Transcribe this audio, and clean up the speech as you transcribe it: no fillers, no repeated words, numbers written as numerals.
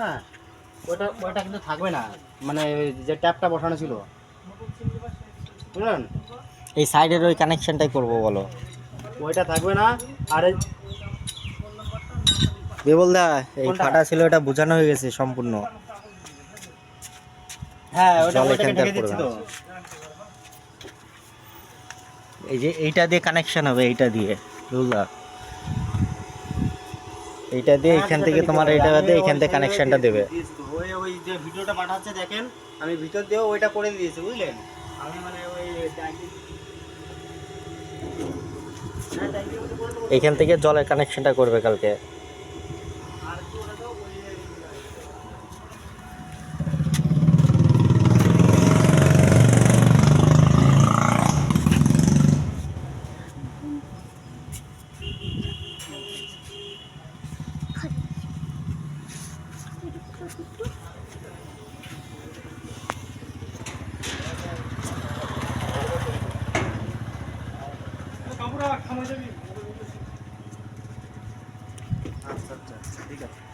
না ওটা ওটা কিন্তু থাকবে না, মানে যে ট্যাপটা বসানো ছিল, বুঝলেন? এই সাইডের ওই কানেকশনটাই করব বলো। ওইটা থাকবে না। আর এই বিবল দা, এই কোনটা? ফাটা ছিল এটা বোঝানো হয়ে গেছে সম্পূর্ণ। হ্যাঁ ওটা জল ওইটাকে এখানটার ঢেকে পড়বে দিচ্ছি না। তো। এই যে এইটা দিয়ে কানেকশন হবে, এইটা দিয়ে বুঝলা, এইটা দিয়ে হ্যাঁ এখান সেটা থেকে দিতে তোমার হবে। এইটা আমি দিয়ে ওই এখান থেকে সেইভাবে কানেকশনটা দেবে। দিয়েছি তো। ওই ওই যে ভিডিওটা পাঠাচ্ছে দেখেন, আমি ভিতর দিয়েও ওইটা করে দিয়েছি, বুঝলেন? আমি মানে ওই ট্যাঙ্কি, হ্যাঁ ট্যাঙ্কির মধ্যে করে দেবো। এইখান থেকে জলের কানেকশনটা করবে কালকে। আর একটু ওটা দাও ওই আচ্ছা আচ্ছা ঠিক আছে।